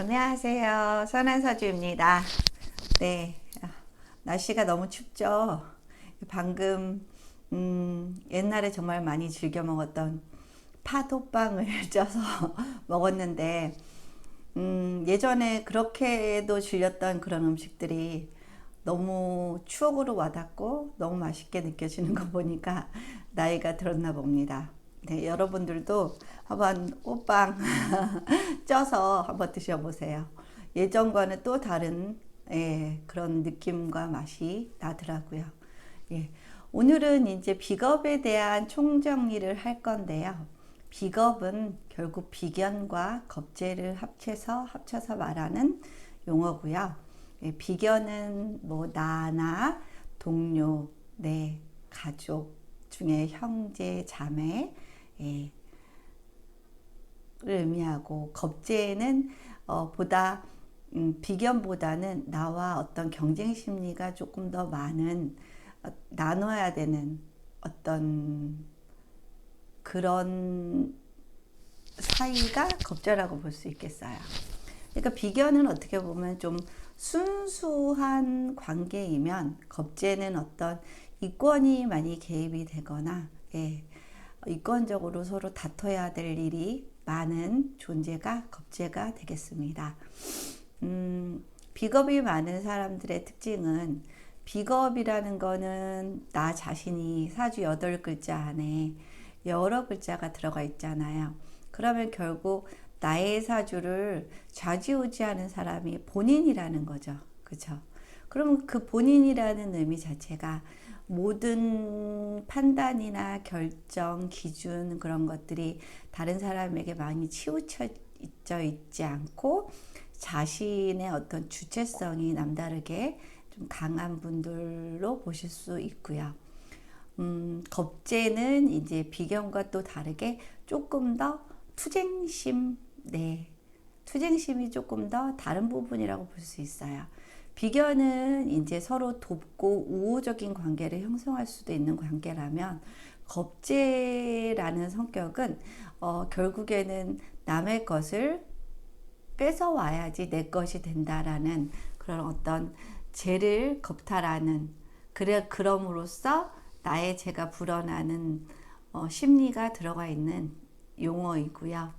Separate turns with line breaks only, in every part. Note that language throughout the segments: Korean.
안녕하세요. 선한서주입니다. 네, 날씨가 너무 춥죠. 방금 옛날에 정말 많이 즐겨 먹었던 파도빵을 쪄서 먹었는데 예전에 그렇게도 질렸던 그런 음식들이 너무 추억으로 와닿고 너무 맛있게 느껴지는 거 보니까 나이가 들었나 봅니다. 네, 여러분들도 한번 꽃빵 쪄서 한번 드셔보세요. 예전과는 또 다른 그런 느낌과 맛이 나더라고요. 예, 오늘은 이제 비겁에 대한 총정리를 할 건데요. 비겁은 결국 비견과 겁재를 합쳐서 말하는 용어고요. 예, 비견은 뭐 나나 동료, 내 가족 중에 형제, 자매, 예, 를 의미하고 겁재는 보다 비견보다는 나와 어떤 경쟁 심리가 조금 더 많은 나눠야 되는 어떤 그런 사이가 겁재라고 볼 수 있겠어요. 그러니까 비견은 어떻게 보면 좀 순수한 관계이면 겁재는 어떤 이권이 많이 개입이 되거나 이권적으로 서로 다퉈야 될 일이 많은 존재가 겁재가 되겠습니다. 비겁이 많은 사람들의 특징은 비겁이라는 거는 나 자신이 사주 8글자 안에 여러 글자가 들어가 있잖아요. 그러면 결국 나의 사주를 좌지우지하는 사람이 본인이라는 거죠. 그렇죠? 그러면 그 본인이라는 의미 자체가 모든 판단이나 결정, 기준 그런 것들이 다른 사람에게 많이 치우쳐 있지 않고 자신의 어떤 주체성이 남다르게 좀 강한 분들로 보실 수 있고요. 겁재는 이제 비견과 또 다르게 조금 더 투쟁심, 투쟁심이 조금 더 다른 부분이라고 볼 수 있어요. 비견은 이제 서로 돕고 우호적인 관계를 형성할 수도 있는 관계라면 겁재라는 성격은 결국에는 남의 것을 뺏어와야지 내 것이 된다라는 그런 어떤 죄를 겁탈하는 그럼으로써 나의 죄가 불어나는 심리가 들어가 있는 용어이고요.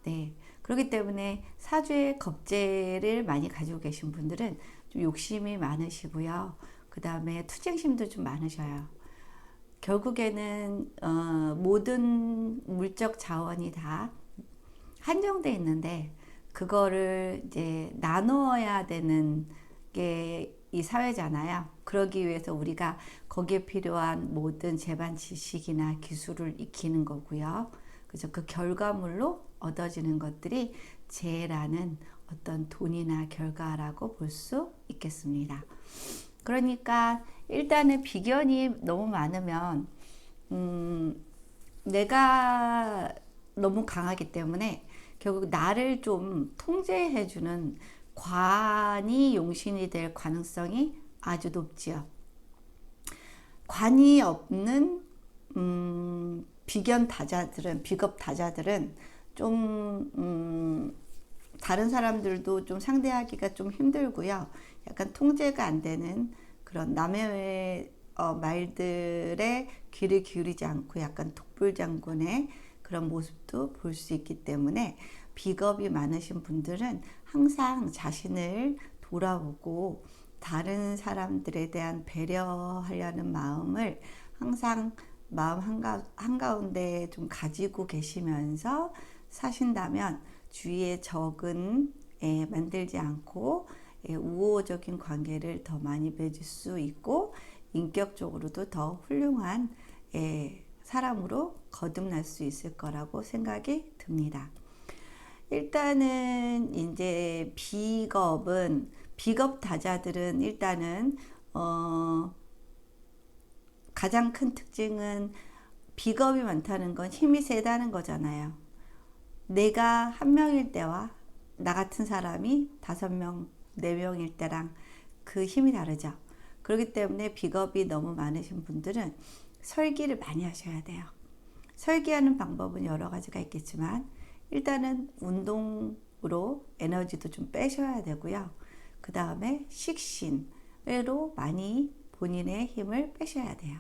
네. 그렇기 때문에 사주에 겁재를 많이 가지고 계신 분들은 좀 욕심이 많으시고요. 그 다음에 투쟁심도 좀 많으셔요. 결국에는 모든 물적 자원이 다 한정돼 있는데 그거를 이제 나누어야 되는 게 이 사회잖아요. 그러기 위해서 우리가 거기에 필요한 모든 제반 지식이나 기술을 익히는 거고요. 그래서 그 결과물로 얻어지는 것들이 재라는 어떤 돈이나 결과라고 볼 수 있겠습니다. 그러니까 일단은 비견이 너무 많으면 내가 너무 강하기 때문에 결국 나를 좀 통제해주는 관이 용신이 될 가능성이 아주 높지요. 관이 없는 비견 다자들은 비겁 다자들은 좀 다른 사람들도 좀 상대하기가 좀 힘들고요. 약간 통제가 안 되는 그런 남의 말들에 귀를 기울이지 않고 약간 독불장군의 그런 모습도 볼 수 있기 때문에 비겁이 많으신 분들은 항상 자신을 돌아보고 다른 사람들에 대한 배려하려는 마음을 항상 마음 한가운데 좀 가지고 계시면서 사신다면 주위의 적은 만들지 않고 우호적인 관계를 더 많이 맺을 수 있고 인격적으로도 더 훌륭한 사람으로 거듭날 수 있을 거라고 생각이 듭니다. 일단은 이제 비겁 다자들은 일단은 가장 큰 특징은 비겁이 많다는 건 힘이 세다는 거잖아요. 내가 한 명일 때와 나 같은 사람이 5명, 4명일 때랑 그 힘이 다르죠. 그렇기 때문에 비겁이 너무 많으신 분들은 설기를 많이 하셔야 돼요. 설기하는 방법은 여러 가지가 있겠지만 일단은 운동을 비겁으로 에너지도 좀 빼셔야 되고요. 그 다음에 식신으로 많이 본인의 힘을 빼셔야 돼요.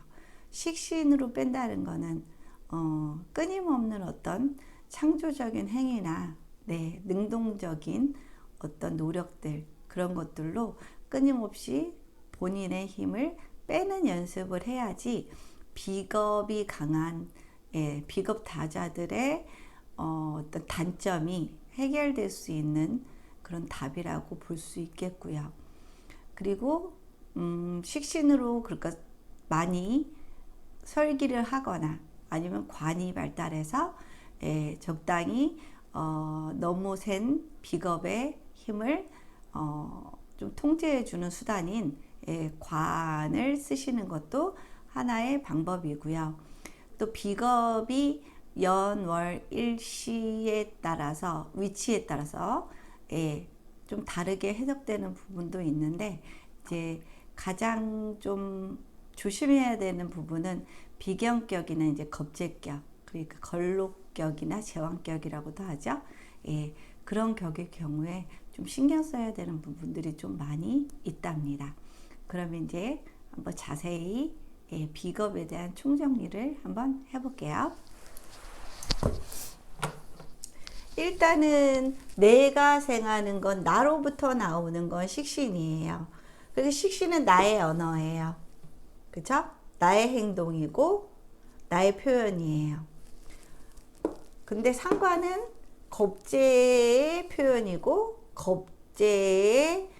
식신으로 뺀다는 거는 끊임없는 어떤 창조적인 행위나 능동적인 어떤 노력들, 그런 것들로 끊임없이 본인의 힘을 빼는 연습을 해야지 비겁이 강한 비겁 타자들의 어떤 단점이 해결될 수 있는 그런 답이라고 볼 수 있겠고요. 그리고 식신으로 그러니까 많이 설기를 하거나 아니면 관이 발달해서 적당히 너무 센 비겁의 힘을 좀 통제해 주는 수단인 관을 쓰시는 것도 하나의 방법이고요. 또 비겁이 연, 월, 일시에 따라서 위치에 따라서 좀 다르게 해석되는 부분도 있는데 이제 가장 좀 조심해야 되는 부분은 비견격이나 이제 겁재격, 그러니까 걸록격이나 제왕격이라고도 하죠. 그런 격의 경우에 좀 신경 써야 되는 부분들이 좀 많이 있답니다. 그러면 이제 한번 자세히 비겁에 대한 총정리를 한번 해볼게요. 일단은 내가 생하는 건, 나로부터 나오는 건 식신이에요. 그래서 식신은 나의 언어예요. 그쵸? 나의 행동이고 나의 표현이에요. 근데 상관은 겁재의 표현이고 겁재의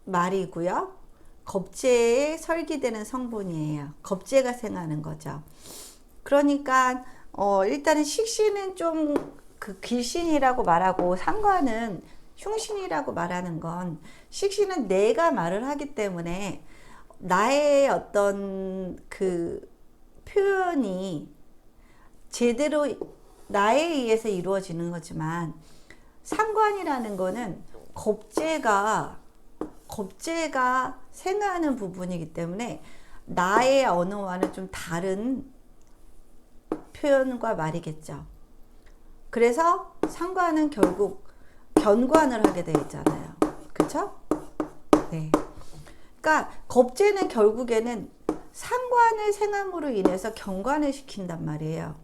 말이고요. 겁재에 설기되는 성분이에요. 겁재가 생하는 거죠. 그러니까 일단은 식신은 좀 그 길신이라고 말하고 상관은 흉신이라고 말하는 건, 식신은 내가 말을 하기 때문에 나의 어떤 그 표현이 제대로 나에 의해서 이루어지는 거지만, 상관이라는 거는 겁재가 생하는 부분이기 때문에 나의 언어와는 좀 다른 표현과 말이겠죠. 그래서 상관은 결국 견관을 하게 되어 있잖아요. 그쵸? 네. 그러니까 겁재는 결국에는 상관을 생함으로 인해서 견관을 시킨단 말이에요.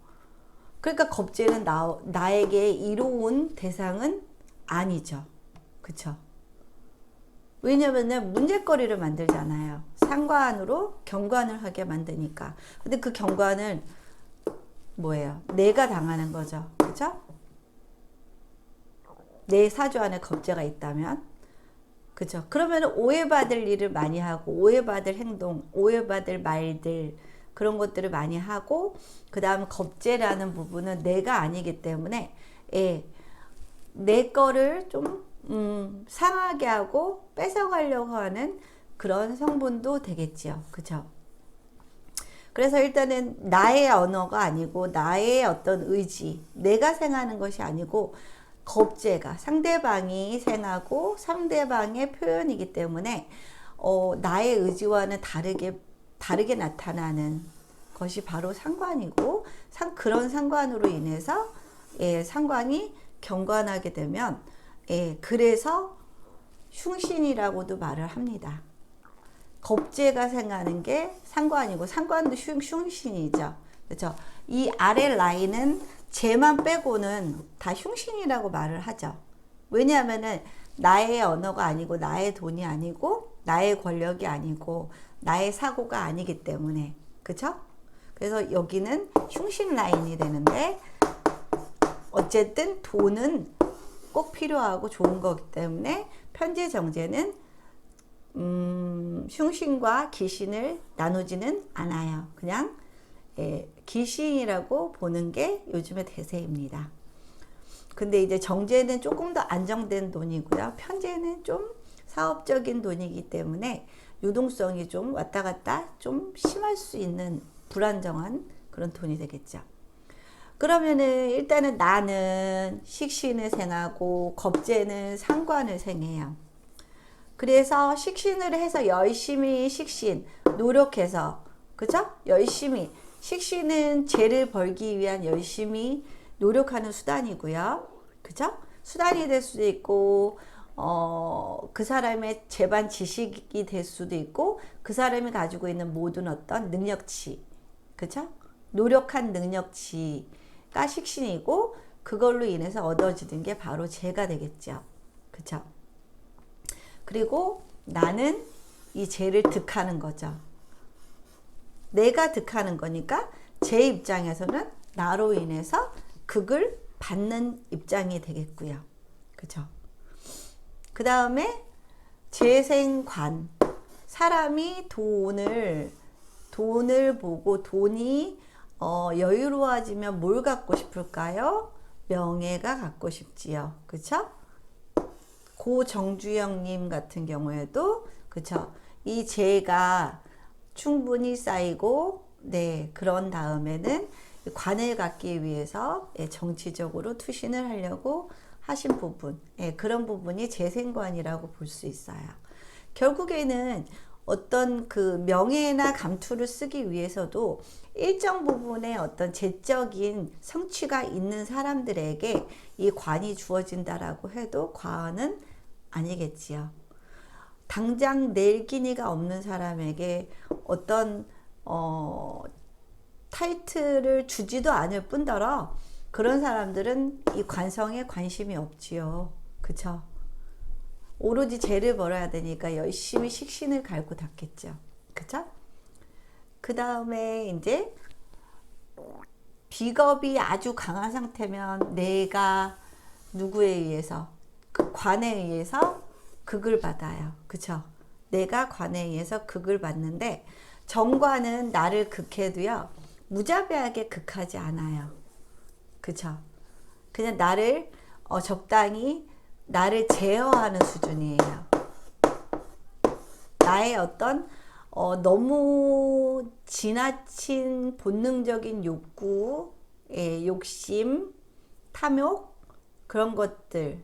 그러니까 겁재는 나에게 이로운 대상은 아니죠. 그쵸? 왜냐면은 문제거리를 만들잖아요. 상관으로 견관을 하게 만드니까. 근데 그 견관을 뭐예요? 내가 당하는 거죠. 그죠? 내 사주 안에 겁재가 있다면, 그죠? 그러면 오해받을 일을 많이 하고, 오해받을 행동, 오해받을 말들, 그런 것들을 많이 하고, 그 다음 겁재라는 부분은 내가 아니기 때문에, 내 거를 좀, 상하게 하고, 뺏어가려고 하는 그런 성분도 되겠지요. 그죠? 그래서 일단은 나의 언어가 아니고 나의 어떤 의지, 내가 생하는 것이 아니고 겁재가 상대방이 생하고 상대방의 표현이기 때문에 나의 의지와는 다르게 나타나는 것이 바로 상관이고, 그런 상관으로 인해서 상관이 경관하게 되면 그래서 흉신이라고도 말을 합니다. 겁재가 생하는 게 상관이고 상관도 흉신이죠. 그렇죠? 이 아래 라인은 쟤만 빼고는 다 흉신이라고 말을 하죠. 왜냐하면은 나의 언어가 아니고 나의 돈이 아니고 나의 권력이 아니고 나의 사고가 아니기 때문에. 그렇죠? 그래서 여기는 흉신 라인이 되는데, 어쨌든 돈은 꼭 필요하고 좋은 거기 때문에 편재 정제는 흉신과 기신을 나누지는 않아요. 그냥 기신이라고 보는 게 요즘의 대세입니다. 근데 이제 정제는 조금 더 안정된 돈이고요. 편제는 좀 사업적인 돈이기 때문에 유동성이 좀 왔다 갔다 좀 심할 수 있는 불안정한 그런 돈이 되겠죠. 그러면은 일단은 나는 식신을 생하고 겁재는 상관을 생해요. 그래서 식신을 해서 열심히 식신 노력해서, 그죠? 열심히 식신은 재를 벌기 위한 열심히 노력하는 수단이고요. 그죠? 수단이 될 수도 있고, 그 사람의 재반 지식이 될 수도 있고, 그 사람이 가지고 있는 모든 어떤 능력치, 그죠? 노력한 능력치가 식신이고, 그걸로 인해서 얻어지는 게 바로 재가 되겠죠. 그죠? 그리고 나는 이 재를 득하는 거죠. 내가 득하는 거니까 제 입장에서는 나로 인해서 극을 받는 입장이 되겠고요. 그죠? 그 다음에 재생관. 사람이 돈을 보고 돈이 여유로워지면 뭘 갖고 싶을까요? 명예가 갖고 싶지요. 그쵸? 고 정주영님 같은 경우에도 그쵸? 이 재가 충분히 쌓이고 네 그런 다음에는 관을 갖기 위해서 정치적으로 투신을 하려고 하신 부분 그런 부분이 재생관이라고 볼 수 있어요. 결국에는 어떤 그 명예나 감투를 쓰기 위해서도 일정 부분의 어떤 재적인 성취가 있는 사람들에게 이 관이 주어진다라고 해도 과언은 아니겠지요. 당장 낼 기미가 없는 사람에게 어떤 타이틀을 주지도 않을 뿐더러 그런 사람들은 이 관성에 관심이 없지요. 그쵸? 오로지 죄를 벌어야 되니까 열심히 식신을 갈고 닦겠죠. 그쵸? 그 다음에 이제 비겁이 아주 강한 상태면 내가 누구에 의해서 그 관에 의해서 극을 받아요. 그쵸? 내가 관에 의해서 극을 받는데 정관은 나를 극해도요 무자비하게 극하지 않아요. 그쵸? 그냥 나를 적당히 나를 제어하는 수준이에요. 나의 어떤 너무 지나친 본능적인 욕구, 욕심, 탐욕 그런 것들,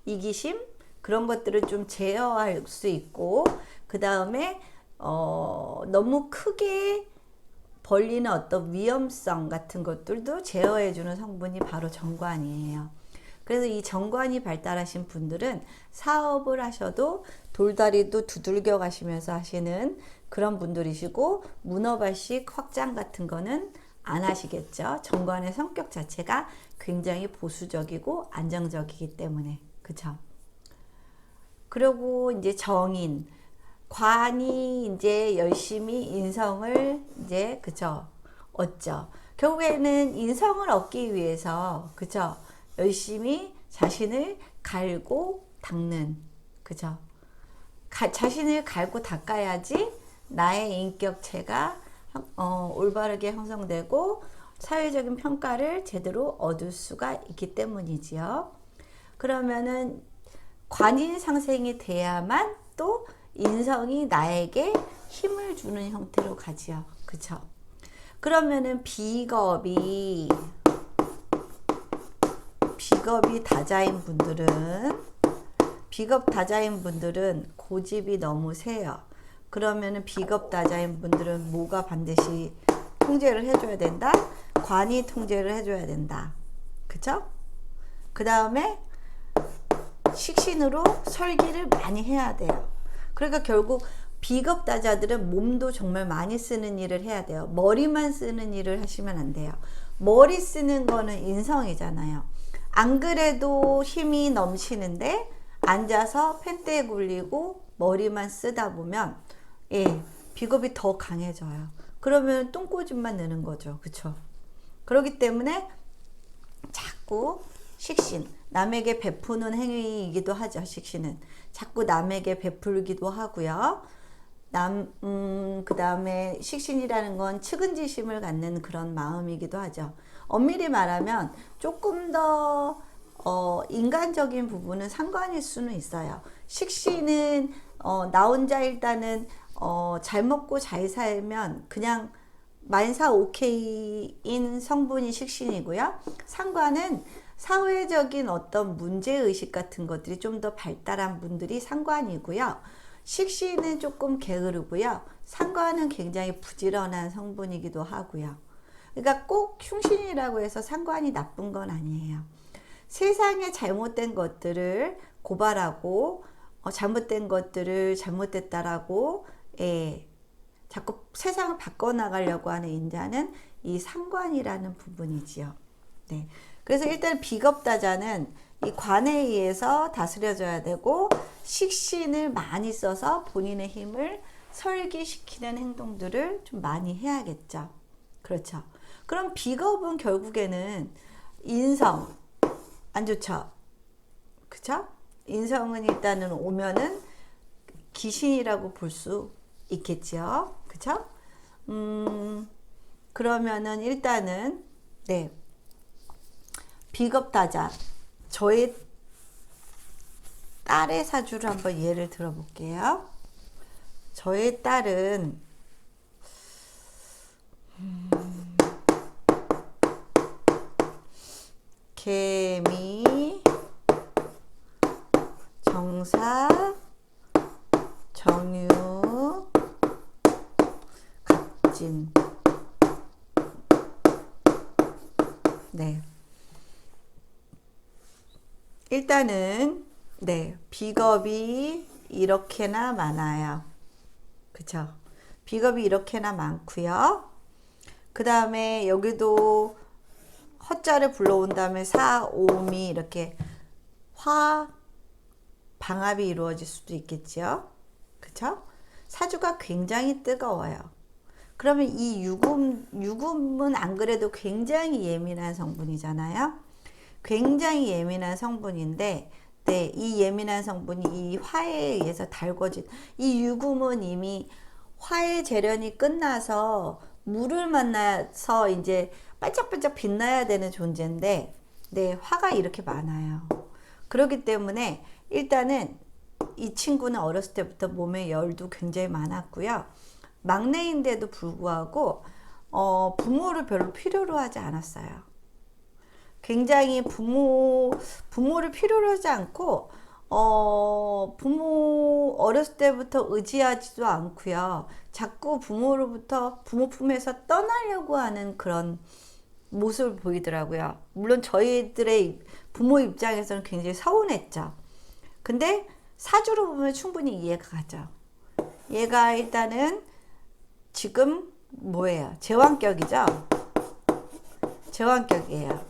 이기심 그런 것들을 좀 제어할 수 있고 그 다음에 너무 크게 벌리는 어떤 위험성 같은 것들도 제어해주는 성분이 바로 정관이에요. 그래서 이 정관이 발달하신 분들은 사업을 하셔도 돌다리도 두들겨 가시면서 하시는 그런 분들이시고 문어발식 확장 같은 거는 안 하시겠죠. 정관의 성격 자체가 굉장히 보수적이고 안정적이기 때문에. 그쵸? 그리고 이제 정인. 관이 이제 열심히 인성을 이제 그쵸? 얻죠. 결국에는 인성을 얻기 위해서 그쵸? 열심히 자신을 갈고 닦는 그죠? 자신을 갈고 닦아야지 나의 인격체가 올바르게 형성되고 사회적인 평가를 제대로 얻을 수가 있기 때문이지요. 그러면은 관인 상생이 돼야만 또 인성이 나에게 힘을 주는 형태로 가지요. 그쵸? 그러면은 비겁이 다자인 분들은 고집이 너무 세요. 그러면은 비겁 다자인 분들은 뭐가 반드시 통제를 해줘야 된다? 관이 통제를 해줘야 된다. 그쵸? 그 다음에 식신으로 설기를 많이 해야 돼요. 그러니까 결국 비겁 다자들은 몸도 정말 많이 쓰는 일을 해야 돼요. 머리만 쓰는 일을 하시면 안 돼요. 머리 쓰는 거는 인성이잖아요. 안 그래도 힘이 넘치는데 앉아서 펜대에 굴리고 머리만 쓰다 보면 비겁이 더 강해져요. 그러면 똥꼬집만 느는 거죠. 그쵸? 그렇기 때문에 자꾸 식신, 남에게 베푸는 행위이기도 하죠. 식신은 자꾸 남에게 베풀기도 하고요. 그 다음에 식신이라는 건 측은지심을 갖는 그런 마음이기도 하죠. 엄밀히 말하면 조금 더 인간적인 부분은 상관일 수는 있어요. 식신은 나 혼자 일단은 잘 먹고 잘 살면 그냥 만사 오케이인 성분이 식신이고요. 상관은 사회적인 어떤 문제의식 같은 것들이 좀 더 발달한 분들이 상관이고요. 식신은 조금 게으르고요. 상관은 굉장히 부지런한 성분이기도 하고요. 그러니까 꼭 흉신이라고 해서 상관이 나쁜 건 아니에요. 세상에 잘못된 것들을 고발하고 잘못된 것들을 잘못됐다라고 자꾸 세상을 바꿔나가려고 하는 인자는 이 상관이라는 부분이지요. 네. 그래서 일단 비겁다자는 이 관에 의해서 다스려져야 되고 식신을 많이 써서 본인의 힘을 설기시키는 행동들을 좀 많이 해야겠죠. 그렇죠. 그럼 비겁은 결국에는 인성 안 좋죠. 그쵸? 인성은 일단은 오면은 귀신이라고 볼 수 있겠죠. 그쵸? 그러면은 일단은 네. 비겁다자 저의 딸의 사주를 한번 예를 들어볼게요. 저의 딸은 개미, 정사, 정유, 갑진. 네. 일단은 네, 비겁이 이렇게나 많아요. 그쵸? 비겁이 이렇게나 많고요. 그 다음에 여기도 허자를 불러온 다음에 사오미 이렇게 방합이 이루어질 수도 있겠죠. 그쵸? 사주가 굉장히 뜨거워요. 그러면 이 유금은 안 그래도 굉장히 예민한 성분이잖아요. 굉장히 예민한 성분인데, 네, 이 예민한 성분이 이 화에 의해서 달궈진, 이 유금은 이미 화의 재련이 끝나서 물을 만나서 이제 반짝반짝 빛나야 되는 존재인데, 네, 화가 이렇게 많아요. 그렇기 때문에 일단은 이 친구는 어렸을 때부터 몸에 열도 굉장히 많았고요. 막내인데도 불구하고 부모를 별로 필요로 하지 않았어요. 굉장히 부모를 필요로 하지 않고 부모 어렸을 때부터 의지하지도 않고요. 자꾸 부모 품에서 떠나려고 하는 그런 모습을 보이더라고요. 물론 저희들의 부모 입장에서는 굉장히 서운했죠. 근데 사주로 보면 충분히 이해가 가죠. 얘가 일단은 지금 뭐예요? 제왕격이죠? 제왕격이에요.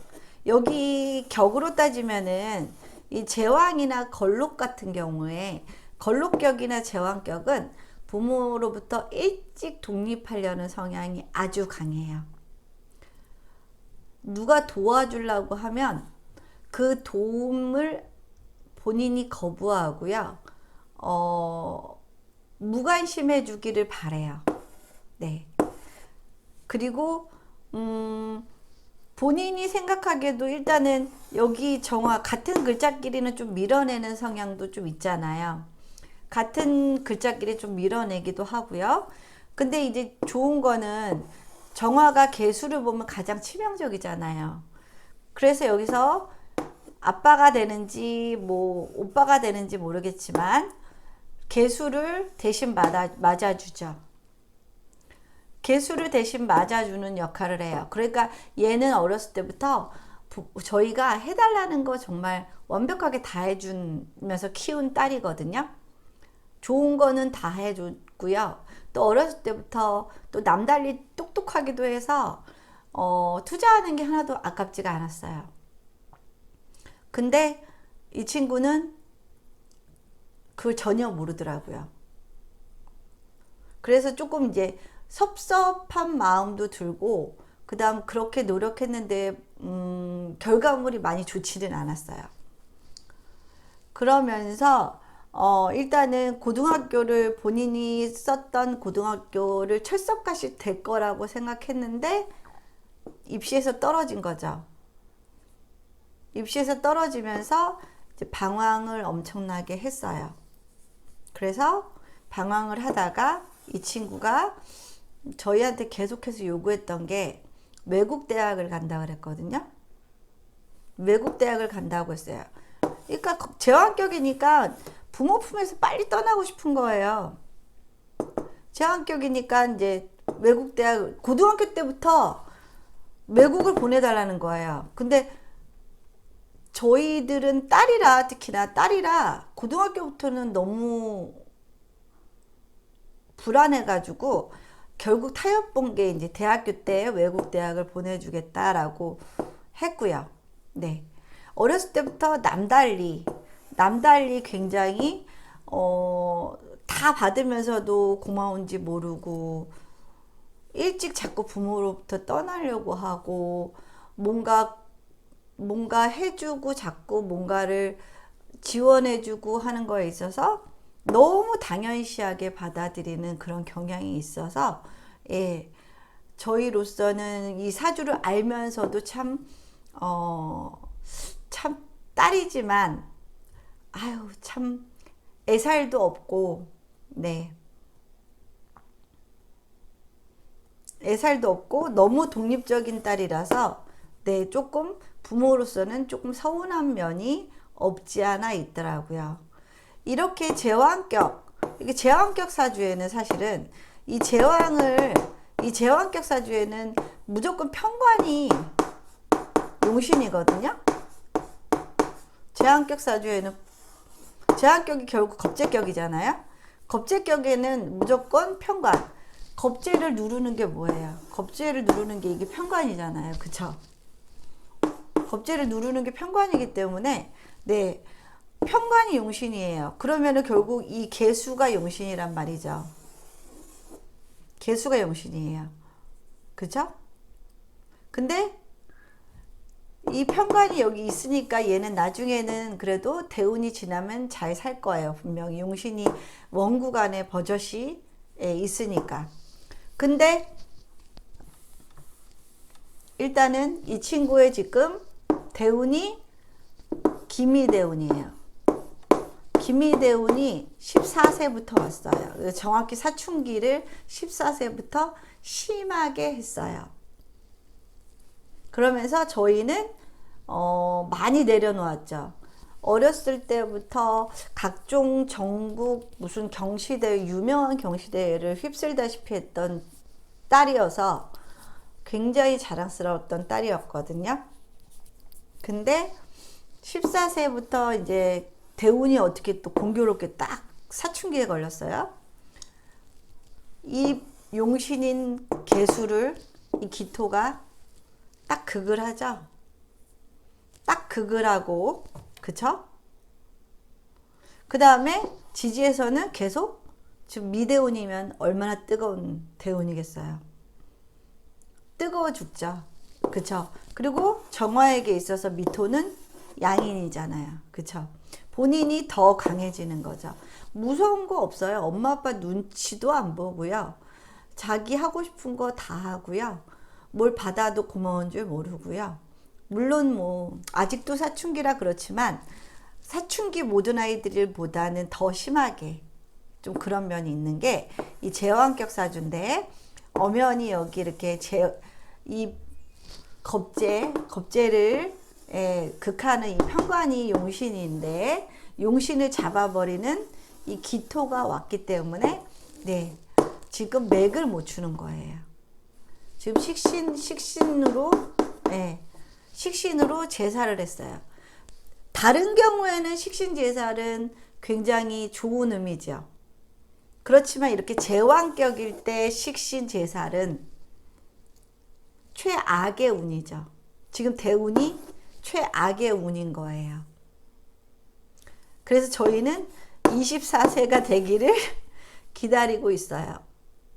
여기 격으로 따지면은 이 제왕이나 걸록 같은 경우에 걸록격이나 제왕격은 부모로부터 일찍 독립하려는 성향이 아주 강해요. 누가 도와주려고 하면 그 도움을 본인이 거부하고요. 무관심해 주기를 바래요. 네. 그리고 본인이 생각하기에도 일단은 여기 정화 같은 글자끼리는 좀 밀어내는 성향도 좀 있잖아요. 같은 글자끼리 좀 밀어내기도 하고요. 근데 이제 좋은 거는 정화가 개수를 보면 가장 치명적이잖아요. 그래서 여기서 아빠가 되는지 뭐 오빠가 되는지 모르겠지만 개수를 대신 맞아주죠. 개수를 대신 맞아주는 역할을 해요. 그러니까 얘는 어렸을 때부터 저희가 해달라는 거 정말 완벽하게 다 해주면서 키운 딸이거든요. 좋은 거는 다 해줬고요. 또 어렸을 때부터 또 남달리 똑똑하기도 해서 투자하는 게 하나도 아깝지가 않았어요. 근데 이 친구는 그걸 전혀 모르더라고요. 그래서 조금 이제 섭섭한 마음도 들고 그 다음 그렇게 노력했는데 결과물이 많이 좋지는 않았어요. 그러면서 일단은 고등학교를 본인이 썼던 고등학교를 철석같이 될 거라고 생각했는데 입시에서 떨어진 거죠. 입시에서 떨어지면서 이제 방황을 엄청나게 했어요. 그래서 방황을 하다가 이 친구가 저희한테 계속해서 요구했던 게 외국 대학을 간다 그랬거든요. 외국 대학을 간다고 했어요. 그러니까 제왕격이니까 부모 품에서 빨리 떠나고 싶은 거예요. 제왕격이니까 이제 외국 대학 고등학교 때부터 외국을 보내달라는 거예요. 근데 저희들은 딸이라, 특히나 딸이라 고등학교부터는 너무 불안해가지고 결국 타협 본 게 이제 대학교 때 외국 대학을 보내주겠다라고 했고요. 네. 어렸을 때부터 남달리 굉장히 다 받으면서도 고마운지 모르고 일찍 자꾸 부모로부터 떠나려고 하고 뭔가 해주고 자꾸 뭔가를 지원해주고 하는 거에 있어서 너무 당연시하게 받아들이는 그런 경향이 있어서 예, 저희로서는 이 사주를 알면서도 참 딸이지만 아유 참 애살도 없고 네 애살도 없고 너무 독립적인 딸이라서 네 조금 부모로서는 조금 서운한 면이 없지 않아 있더라고요. 이렇게 이게 제왕격 사주에는 사실은 이 제왕격 사주에는 무조건 편관이 용신이거든요. 제왕격 사주에는 제왕격이 결국 겁재격이잖아요. 겁재격에는 무조건 편관. 겁재를 누르는 게 뭐예요? 겁재를 누르는 게 이게 편관이잖아요. 그쵸? 겁재를 누르는 게 편관이기 때문에 네 편관이 용신이에요. 그러면은 결국 이 개수가 용신이란 말이죠. 개수가 용신이에요. 그죠? 근데 이 편관이 여기 있으니까 얘는 나중에는 그래도 대운이 지나면 잘 살 거예요. 분명히 용신이 원구간에 버젓이 있으니까. 근데 일단은 이 친구의 지금 대운이 기미대운이에요. 기미대운이 14세부터 왔어요. 정확히 사춘기를 14세부터 심하게 했어요. 그러면서 저희는 많이 내려놓았죠. 어렸을 때부터 각종 전국 무슨 경시대회, 유명한 경시대회를 휩쓸다시피 했던 딸이어서 굉장히 자랑스러웠던 딸이었거든요. 근데 14세부터 이제 대운이 어떻게 또 공교롭게 딱 사춘기에 걸렸어요. 이 용신인 개수를 이 기토가 딱 극을 하죠. 딱 극을 하고 그쵸? 그 다음에 지지에서는 계속 지금 미대운이면 얼마나 뜨거운 대운이겠어요. 뜨거워 죽죠. 그쵸? 그리고 정화에게 있어서 미토는 양인이잖아요. 그쵸? 본인이 더 강해지는 거죠. 무서운 거 없어요. 엄마 아빠 눈치도 안 보고요. 자기 하고 싶은 거 다 하고요. 뭘 받아도 고마운 줄 모르고요. 물론 뭐 아직도 사춘기라 그렇지만 사춘기 모든 아이들보다는 더 심하게 좀 그런 면이 있는 게 이 제왕격 사주인데 엄연히 여기 이렇게 이 겁재를 극하는 이 편관이 용신인데 용신을 잡아버리는 이 기토가 왔기 때문에 네 지금 맥을 못 추는 거예요. 지금 식신으로 제사를 했어요. 다른 경우에는 식신 제사는 굉장히 좋은 의미죠. 그렇지만 이렇게 제왕격일 때 식신 제사는 최악의 운이죠. 지금 대운이 최악의 운인 거예요. 그래서 저희는 24세가 되기를 기다리고 있어요.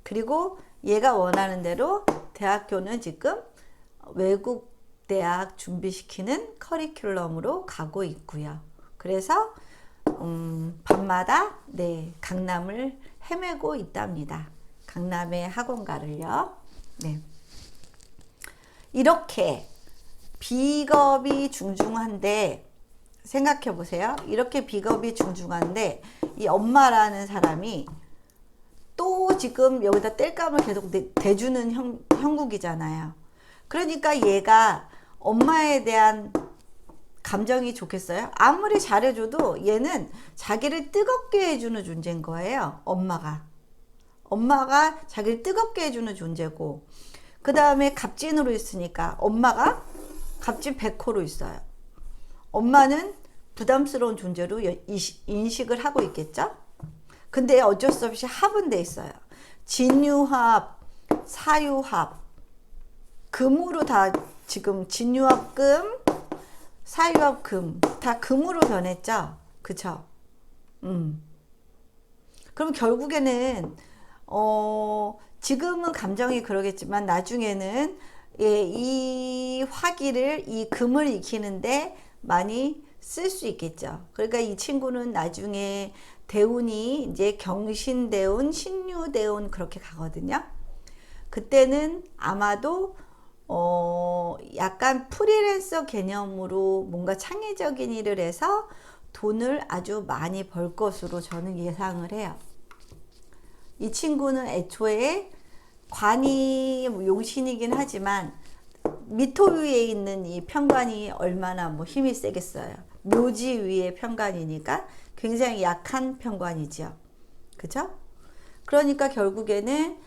그리고 얘가 원하는 대로 대학교는 지금 외국 대학 준비시키는 커리큘럼으로 가고 있고요. 그래서 밤마다 네 강남을 헤매고 있답니다. 강남의 학원가를요. 네. 이렇게 비겁이 중중한데 생각해 보세요. 이렇게 비겁이 중중한데 이 엄마라는 사람이 또 지금 여기다 땔감을 계속 대주는 형국이잖아요. 그러니까 얘가 엄마에 대한 감정이 좋겠어요? 아무리 잘해줘도 얘는 자기를 뜨겁게 해주는 존재인 거예요. 엄마가 자기를 뜨겁게 해주는 존재고 그 다음에 갑진으로 있으니까 엄마가 갑진 백호로 있어요. 엄마는 부담스러운 존재로 인식을 하고 있겠죠. 근데 어쩔 수 없이 합은 돼 있어요. 진유합, 사유합, 금으로 다 지금 진유합 금, 사유합 금, 다 금으로 변했죠. 그쵸? 그럼 결국에는 지금은 감정이 그러겠지만 나중에는 예, 이 화기를 이 금을 익히는데 많이 쓸 수 있겠죠. 그러니까 이 친구는 나중에 대운이 이제 경신대운, 신유대운 그렇게 가거든요. 그때는 아마도 약간 프리랜서 개념으로 뭔가 창의적인 일을 해서 돈을 아주 많이 벌 것으로 저는 예상을 해요. 이 친구는 애초에 관이 용신이긴 하지만 미토 위에 있는 이 편관이 얼마나 뭐 힘이 세겠어요. 묘지 위에 편관이니까 굉장히 약한 편관이죠. 그죠? 그러니까 결국에는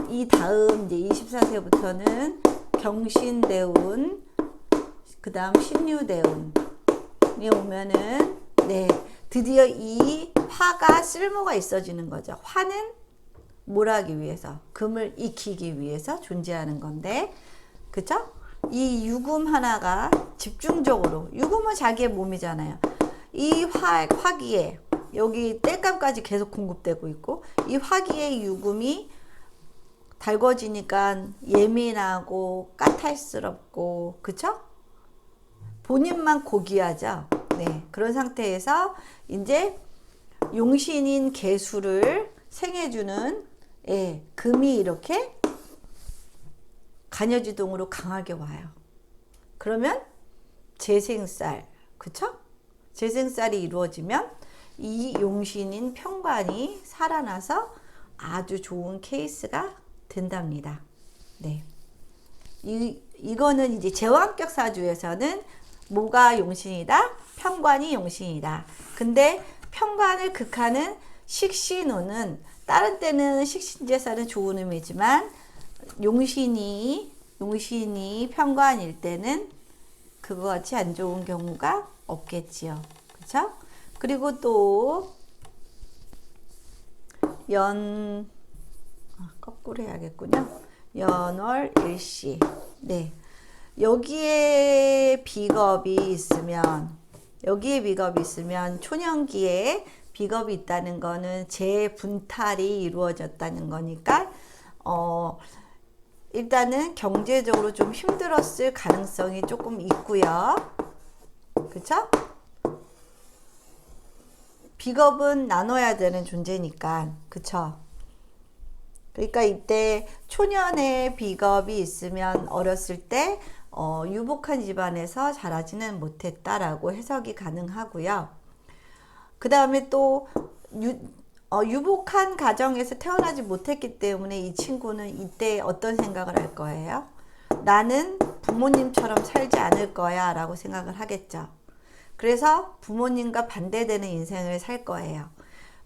이 다음 이제 24세부터는 경신대운, 그 다음 신유대운이 오면은 네, 드디어 이 화가 쓸모가 있어지는 거죠. 화는 뭘 하기 위해서? 금을 익히기 위해서 존재하는 건데, 그쵸? 이 유금 하나가 집중적으로, 유금은 자기의 몸이잖아요. 이 화기에, 여기 땔감까지 계속 공급되고 있고, 이 화기의 유금이 달궈지니까 예민하고 까탈스럽고, 그쵸? 본인만 고귀하죠? 네. 그런 상태에서 이제 용신인 개수를 생해주는 예, 금이 이렇게 간여지동으로 강하게 와요. 그러면 재생살, 그쵸? 재생살이 이루어지면 이 용신인 편관이 살아나서 아주 좋은 케이스가 된답니다. 네. 이거는 이제 제왕격 사주에서는 뭐가 용신이다? 편관이 용신이다. 근데 편관을 극하는 식신호는 다른 때는 식신제사는 좋은 의미지만 용신이 편관일 때는 그거같이 안 좋은 경우가 없겠지요. 그쵸? 그리고 또 거꾸로 해야겠군요. 연월일시. 네. 여기에 비겁이 있으면 초년기에 비겁이 있다는 거는 재분탈이 이루어졌다는 거니까 일단은 경제적으로 좀 힘들었을 가능성이 조금 있고요. 그쵸? 비겁은 나눠야 되는 존재니까. 그쵸? 그러니까 이때 초년에 비겁이 있으면 어렸을 때 유복한 집안에서 자라지는 못했다라고 해석이 가능하고요. 그 다음에 또 유복한 가정에서 태어나지 못했기 때문에 이 친구는 이때 어떤 생각을 할 거예요? 나는 부모님처럼 살지 않을 거야 라고 생각을 하겠죠. 그래서 부모님과 반대되는 인생을 살 거예요.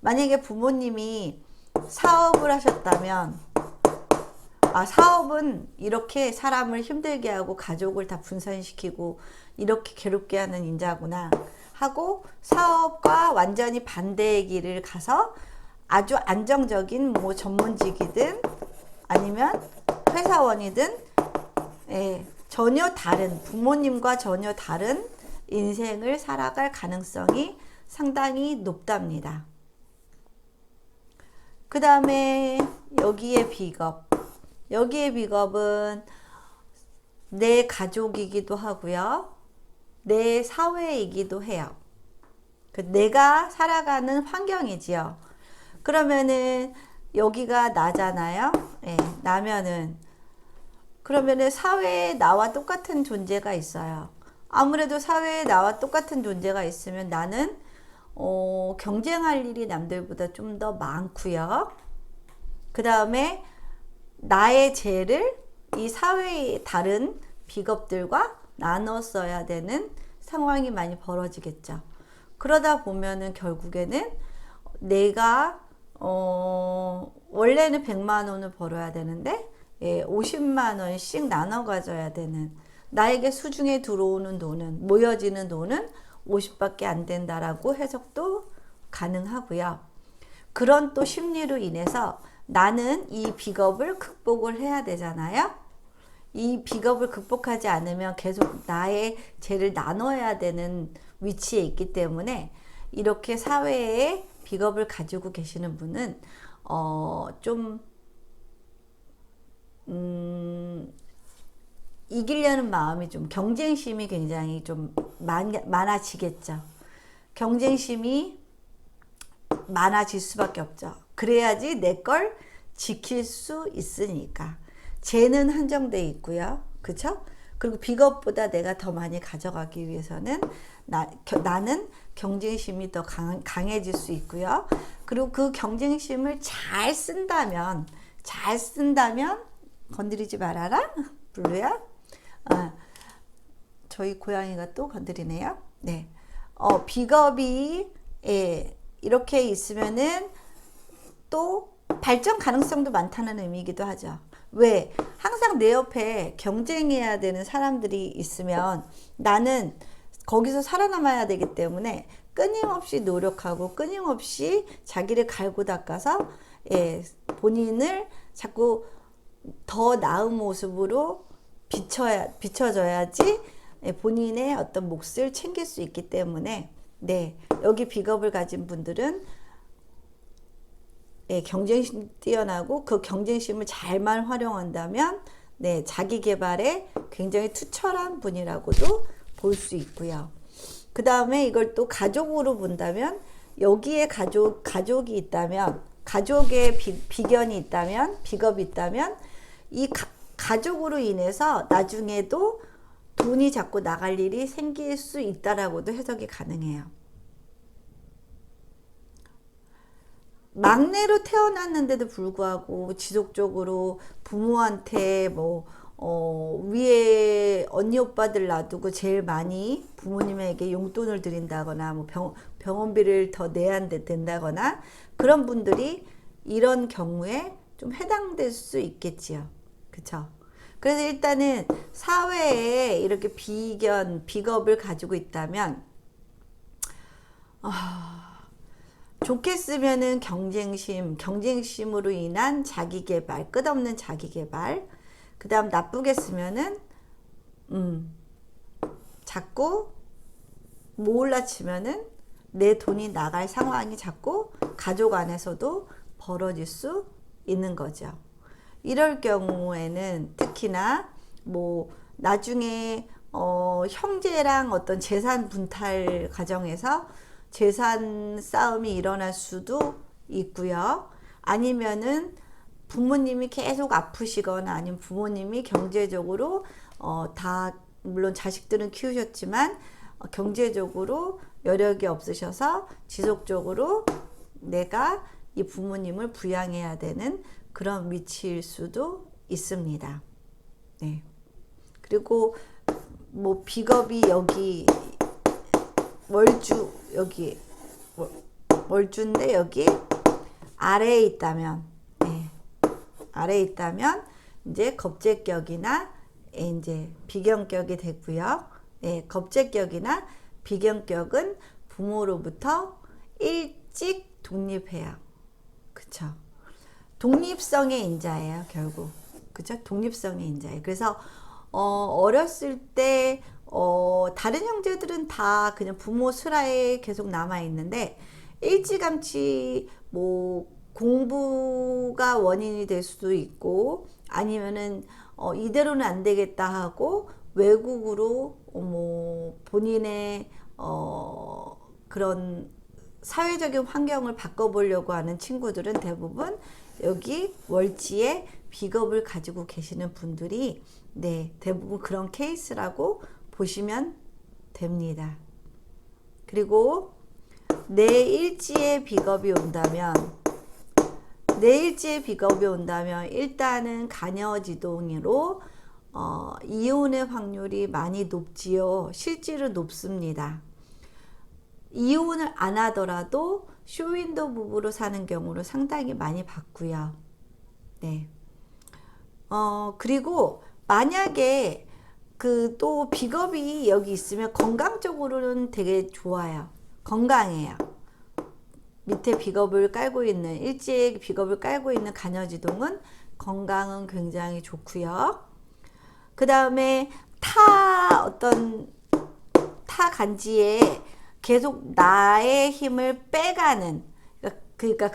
만약에 부모님이 사업을 하셨다면 사업은 이렇게 사람을 힘들게 하고 가족을 다 분산시키고 이렇게 괴롭게 하는 인자구나 하고 사업과 완전히 반대의 길을 가서 아주 안정적인 뭐 전문직이든 아니면 회사원이든 전혀 다른 부모님과 전혀 다른 인생을 살아갈 가능성이 상당히 높답니다. 그 다음에 여기에 비겁은 내 가족이기도 하고요. 내 사회이기도 해요. 내가 살아가는 환경이지요. 그러면은 여기가 나잖아요. 예, 나면은 그러면은 사회에 나와 똑같은 존재가 있어요. 아무래도 사회에 나와 똑같은 존재가 있으면 나는 경쟁할 일이 남들보다 좀 더 많고요. 그 다음에 나의 죄를 이 사회의 다른 비겁들과 나눠 써야 되는 상황이 많이 벌어지겠죠. 그러다 보면은 결국에는 내가 원래는 100만 원을 벌어야 되는데 50만 원씩 나눠 가져야 되는 나에게 수중에 들어오는 돈은 모여지는 돈은 50밖에 안 된다라고 해석도 가능하고요. 그런 또 심리로 인해서 나는 이 비겁을 극복을 해야 되잖아요. 이 비겁을 극복하지 않으면 계속 나의 죄를 나눠야 되는 위치에 있기 때문에 이렇게 사회에 비겁을 가지고 계시는 분은 좀 이기려는 마음이 좀 경쟁심이 굉장히 좀 많아지겠죠. 경쟁심이 많아질 수밖에 없죠. 그래야지 내 걸 지킬 수 있으니까. 죄는 한정돼 있고요. 그쵸? 그리고 비겁보다 내가 더 많이 가져가기 위해서는 나는 경쟁심이 더 강해질 수 있고요. 그리고 그 경쟁심을 잘 쓴다면 건드리지 말아라. 블루야. 저희 고양이가 또 건드리네요. 네. 비겁이 이렇게 있으면은 또 발전 가능성도 많다는 의미이기도 하죠. 왜? 항상 내 옆에 경쟁해야 되는 사람들이 있으면 나는 거기서 살아남아야 되기 때문에 끊임없이 노력하고 끊임없이 자기를 갈고 닦아서 본인을 자꾸 더 나은 모습으로 비춰져야지 본인의 어떤 몫을 챙길 수 있기 때문에 여기 비겁을 가진 분들은 경쟁심 뛰어나고 그 경쟁심을 잘만 활용한다면 자기 개발에 굉장히 투철한 분이라고도 볼 수 있고요. 그 다음에 이걸 또 가족으로 본다면 여기에 가족이 있다면 가족의 비견이 있다면 비겁이 있다면 이 가족으로 인해서 나중에도 돈이 자꾸 나갈 일이 생길 수 있다라고도 해석이 가능해요. 막내로 태어났는데도 불구하고 지속적으로 부모한테 위에 언니 오빠들 놔두고 제일 많이 부모님에게 용돈을 드린다거나 병원비를 더 내야 된다거나 그런 분들이 이런 경우에 좀 해당될 수 있겠지요. 그쵸? 그래서 일단은 사회에 이렇게 비겁을 가지고 있다면 좋게 쓰면은 경쟁심으로 인한 자기개발, 끝없는 자기개발. 그 다음 나쁘게 쓰면은 자꾸 몰라치면은 내 돈이 나갈 상황이 자꾸 가족 안에서도 벌어질 수 있는 거죠. 이럴 경우에는 특히나 나중에 형제랑 어떤 재산 분탈 과정에서 재산 싸움이 일어날 수도 있고요. 아니면은 부모님이 계속 아프시거나 아니면 부모님이 경제적으로 물론 자식들은 키우셨지만 경제적으로 여력이 없으셔서 지속적으로 내가 이 부모님을 부양해야 되는 그런 위치일 수도 있습니다. 네. 그리고 비겁이 여기 월주인데 여기 아래에 있다면 이제 겁재격이나 이제 비경격이 되고요. 겁재격이나 비경격은 부모로부터 일찍 독립해요. 그쵸? 독립성의 인자예요, 결국. 그쵸? 독립성의 인자예요. 그래서 어렸을 때 다른 형제들은 다 그냥 부모 슬하에 계속 남아 있는데 일찌감치 공부가 원인이 될 수도 있고 아니면은 이대로는 안 되겠다 하고 외국으로 본인의 그런 사회적인 환경을 바꿔보려고 하는 친구들은 대부분 여기 월지에 비겁을 가지고 계시는 분들이 대부분 그런 케이스라고 보시면 됩니다. 그리고 내 일지에 비겁이 온다면 일단은 가녀지동으로 이혼의 확률이 많이 높지요. 실제로 높습니다. 이혼을 안 하더라도 쇼윈도 부부로 사는 경우를 상당히 많이 봤고요. 그리고 만약에 그 또 비겁이 여기 있으면 건강적으로는 되게 좋아요. 건강해요. 밑에 비겁을 깔고 있는 일지에 비겁을 깔고 있는 간여지동은 건강은 굉장히 좋고요. 그 다음에 타 간지에 계속 나의 힘을 빼가는, 그러니까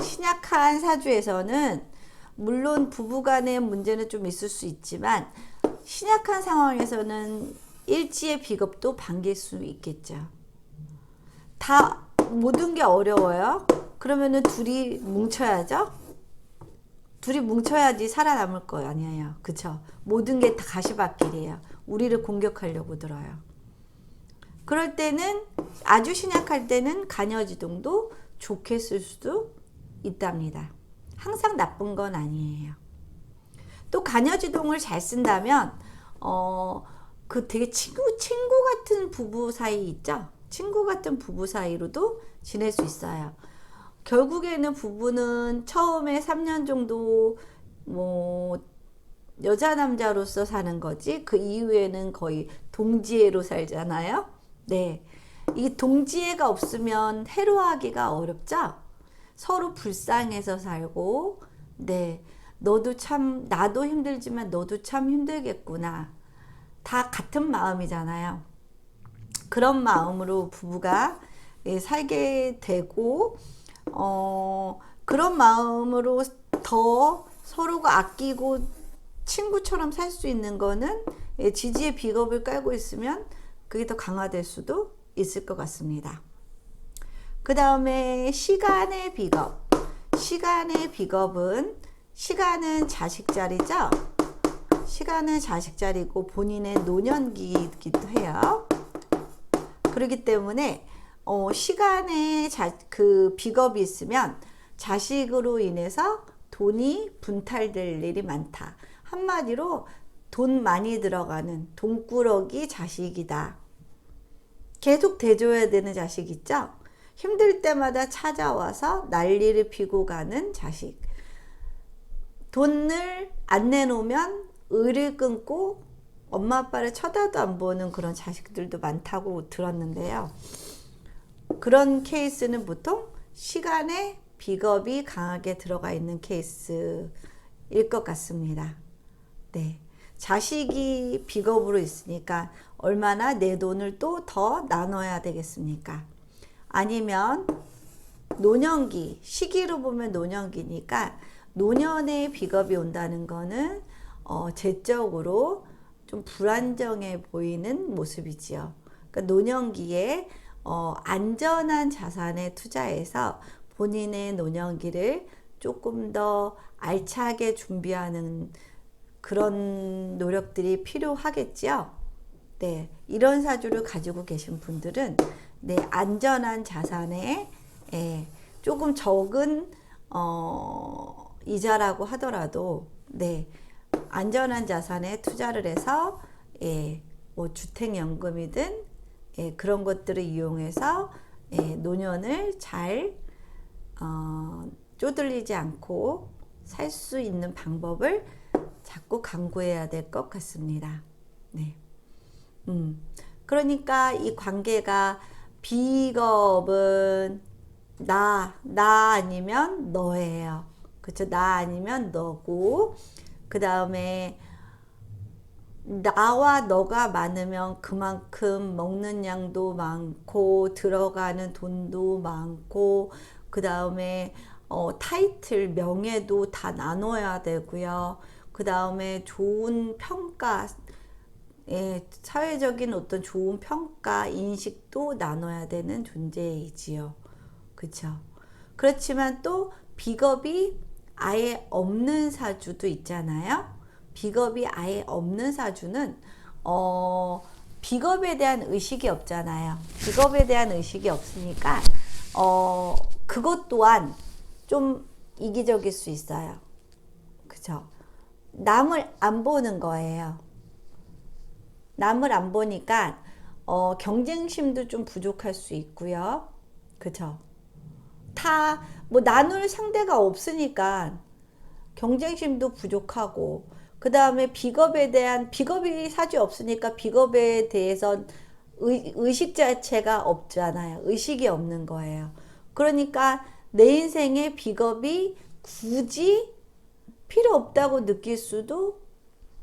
신약한 사주에서는 물론 부부간의 문제는 좀 있을 수 있지만 신약한 상황에서는 일지의 비겁도 반길 수 있겠죠. 다 모든 게 어려워요. 그러면은 둘이 뭉쳐야죠. 둘이 뭉쳐야지 살아남을 거 아니에요. 그쵸? 모든 게 다 가시밭길이에요. 우리를 공격하려고 들어요. 그럴 때는 아주 신약할 때는 간여지동도 좋게 쓸 수도 있답니다. 항상 나쁜 건 아니에요. 또 간여지동을 잘 쓴다면 그 되게 친구 같은 부부 사이 있죠? 친구 같은 부부 사이로도 지낼 수 있어요. 결국에는 부부는 처음에 3년 정도 뭐 여자 남자로서 사는 거지 그 이후에는 거의 동지애로 살잖아요. 네, 이 동지애가 없으면 해로하기가 어렵죠. 서로 불쌍해서 살고, 네, 너도 참 나도 힘들지만 너도 참 힘들겠구나. 다 같은 마음이잖아요. 그런 마음으로 부부가 살게 되고 그런 마음으로 더 서로가 아끼고 친구처럼 살 수 있는 거는 지지의 비겁을 깔고 있으면 그게 더 강화될 수도 있을 것 같습니다. 그 다음에 시간의 비겁. 시간의 비겁은 시간은 자식 자리죠. 시간은 자식 자리고 본인의 노년기이기도 해요. 그렇기 때문에 시간에 그 비겁이 있으면 자식으로 인해서 돈이 분탈될 일이 많다. 한마디로 돈 많이 들어가는 돈꾸러기 자식이다. 계속 대줘야 되는 자식 있죠? 힘들 때마다 찾아와서 난리를 피고 가는 자식. 돈을 안 내놓으면 의를 끊고 엄마 아빠를 쳐다도 안 보는 그런 자식들도 많다고 들었는데요. 그런 케이스는 보통 시간에 비겁이 강하게 들어가 있는 케이스일 것 같습니다. 네, 자식이 비겁으로 있으니까 얼마나 내 돈을 또 더 나눠야 되겠습니까? 아니면 노년기, 시기로 보면 노년기니까 노년에 비겁이 온다는 거는 재적으로 좀 불안정해 보이는 모습이지요. 그러니까 노년기에 안전한 자산에 투자해서 본인의 노년기를 조금 더 알차게 준비하는 그런 노력들이 필요하겠지요. 네, 이런 사주를 가지고 계신 분들은 네, 안전한 자산에 조금 적은 이자라고 하더라도 네, 안전한 자산에 투자를 해서 뭐 주택연금이든 그런 것들을 이용해서 노년을 잘 쪼들리지 않고 살 수 있는 방법을 자꾸 강구해야 될 것 같습니다. 네. 그러니까 이 관계가 비겁은 나 아니면 너예요. 그쵸? 나 아니면 너고, 그 다음에 나와 너가 많으면 그만큼 먹는 양도 많고 들어가는 돈도 많고 그 다음에 타이틀 명예도 다 나눠야 되고요. 그 다음에 좋은 평가, 사회적인 어떤 좋은 평가 인식도 나눠야 되는 존재이지요. 그쵸? 그렇지만 또 비겁이 아예 없는 사주도 있잖아요. 비겁이 아예 없는 사주는 비겁에 대한 의식이 없잖아요. 비겁에 대한 의식이 없으니까 그것 또한 좀 이기적일 수 있어요. 그죠? 남을 안 보는 거예요. 남을 안 보니까 경쟁심도 좀 부족할 수 있고요. 그죠? 뭐 나눌 상대가 없으니까 경쟁심도 부족하고 그 다음에 비겁에 대한, 비겁이 사주에 없으니까 비겁에 대해서 의식 자체가 없잖아요. 의식이 없는 거예요. 그러니까 내 인생에 비겁이 굳이 필요 없다고 느낄 수도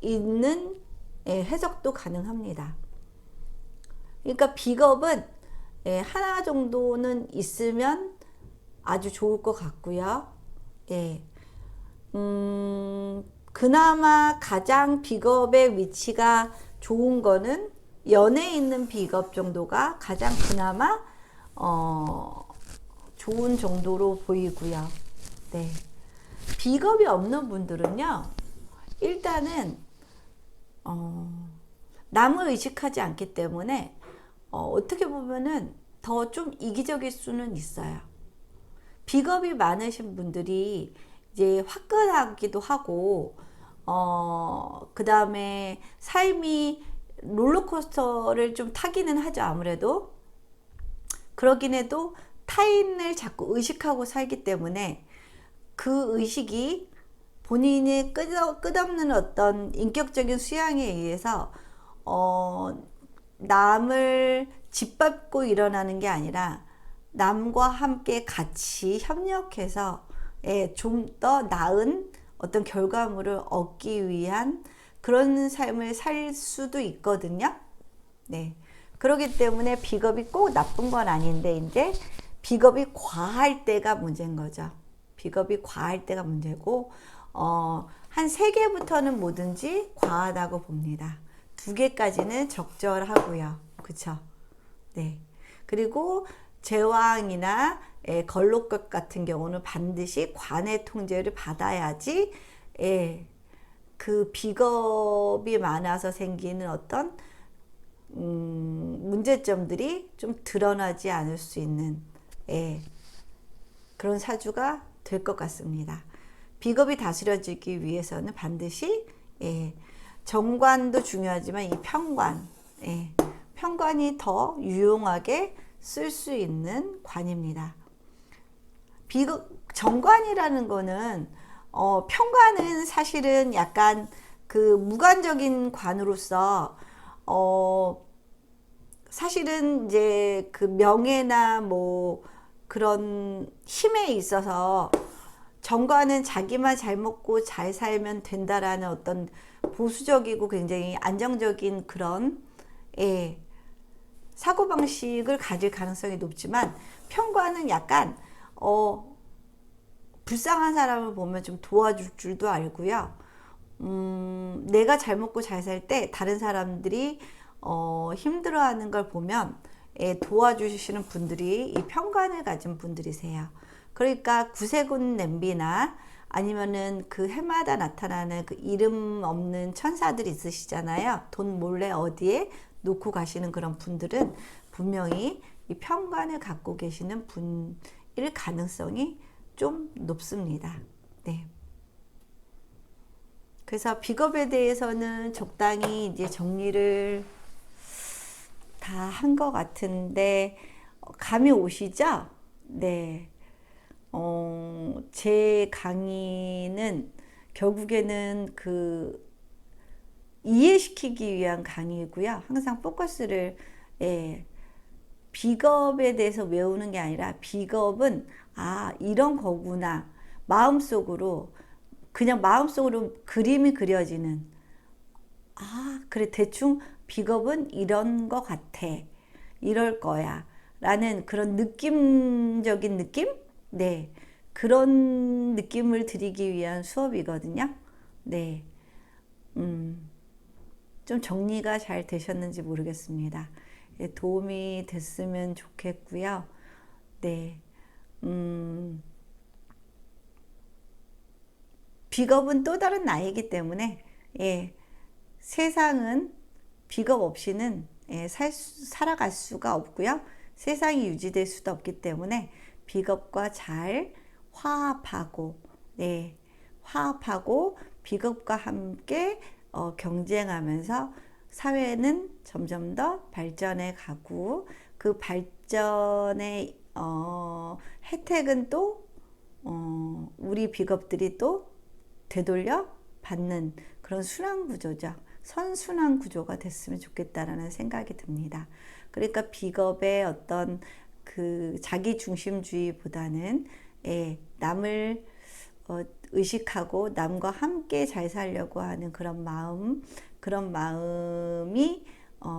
있는, 해석도 가능합니다. 그러니까 비겁은 하나 정도는 있으면 아주 좋을 것 같고요. 예. 그나마 가장 비겁의 위치가 좋은 거는 연애에 있는 비겁 정도가 가장 그나마 좋은 정도로 보이고요. 네. 비겁이 없는 분들은요, 일단은 남을 의식하지 않기 때문에 어떻게 보면은 더 좀 이기적일 수는 있어요. 비겁이 많으신 분들이 이제 화끈하기도 하고, 그 다음에 삶이 롤러코스터를 좀 타기는 하죠, 아무래도. 그러긴 해도 타인을 자꾸 의식하고 살기 때문에 그 의식이 본인이 끝없는 어떤 인격적인 수양에 의해서, 남을 짓밟고 일어나는 게 아니라 남과 함께 같이 협력해서 좀 더 나은 어떤 결과물을 얻기 위한 그런 삶을 살 수도 있거든요. 네. 그렇기 때문에 비겁이 꼭 나쁜 건 아닌데, 이제 비겁이 과할 때가 문제인 거죠. 비겁이 과할 때가 문제고, 한 3개부터는 뭐든지 과하다고 봅니다. 2개까지는 적절하고요. 그쵸? 네. 그리고 제왕이나 걸록것 같은 경우는 반드시 관의 통제를 받아야지 그 비겁이 많아서 생기는 어떤 문제점들이 좀 드러나지 않을 수 있는 그런 사주가 될 것 같습니다. 비겁이 다스려지기 위해서는 반드시 정관도 중요하지만 이 편관, 편관이 더 유용하게 쓸 수 있는 관입니다. 정관이라는 거는 편관은 사실은 약간 그 무관적인 관으로서 사실은 이제 그 명예나 뭐 그런 힘에 있어서 정관은 자기만 잘 먹고 잘 살면 된다라는 어떤 보수적이고 굉장히 안정적인 그런 사고방식을 가질 가능성이 높지만, 편관은 약간 불쌍한 사람을 보면 좀 도와줄 줄도 알고요. 내가 잘 먹고 잘 살 때 다른 사람들이 힘들어하는 걸 보면 도와주시는 분들이 이 편관을 가진 분들이세요. 그러니까 구세군 냄비나 아니면은 그 해마다 나타나는 그 이름 없는 천사들 있으시잖아요. 돈 몰래 어디에 놓고 가시는 그런 분들은 분명히 이 편관을 갖고 계시는 분일 가능성이 좀 높습니다. 네. 그래서 비겁에 대해서는 적당히 이제 정리를 다 한 것 같은데, 감이 오시죠? 네. 제 강의는 결국에는 그 이해시키기 위한 강의고요. 항상 포커스를 비겁에 대해서 외우는 게 아니라, 비겁은 이런 거구나, 마음속으로 그냥 마음속으로 그림이 그려지는, 그래, 대충 비겁은 이런 거 같아, 이럴 거야 라는 그런 느낌적인 느낌? 네, 그런 느낌을 드리기 위한 수업이거든요. 네. 좀 정리가 잘 되셨는지 모르겠습니다. 도움이 됐으면 좋겠고요. 네. 비겁은 또 다른 나이기 때문에 세상은 비겁 없이는 살아갈 수가 없고요. 세상이 유지될 수도 없기 때문에 비겁과 잘 화합하고, 화합하고 비겁과 함께 경쟁하면서 사회는 점점 더 발전해 가고, 그 발전의 혜택은 또 우리 비겁들이 또 되돌려 받는 그런 순환 구조죠. 선순환 구조가 됐으면 좋겠다라는 생각이 듭니다. 그러니까 비겁의 어떤 그 자기 중심주의보다는 남을 의식하고 남과 함께 잘 살려고 하는 그런 마음이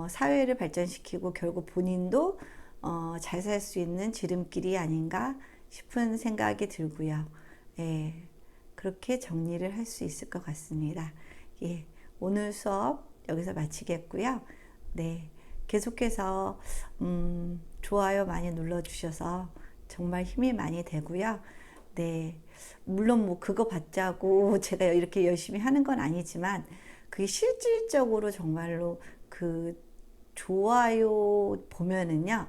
사회를 발전시키고 결국 본인도 잘 살 수 있는 지름길이 아닌가 싶은 생각이 들고요. 그렇게 정리를 할 수 있을 것 같습니다. 오늘 수업 여기서 마치겠고요. 네, 계속해서 좋아요 많이 눌러주셔서 정말 힘이 많이 되고요. 네, 물론 뭐 그거 받자고 제가 이렇게 열심히 하는 건 아니지만 그게 실질적으로 정말로 그 좋아요 보면은요,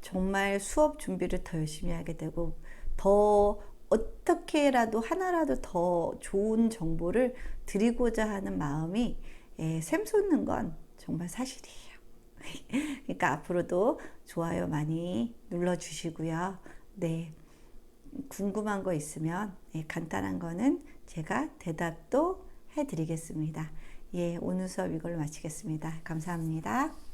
정말 수업 준비를 더 열심히 하게 되고 더 어떻게라도 하나라도 더 좋은 정보를 드리고자 하는 마음이 샘솟는 건 정말 사실이에요. 그러니까 앞으로도 좋아요 많이 눌러주시고요. 네, 궁금한 거 있으면 간단한 거는 제가 대답도 해드리겠습니다. 오늘 수업 이걸로 마치겠습니다. 감사합니다.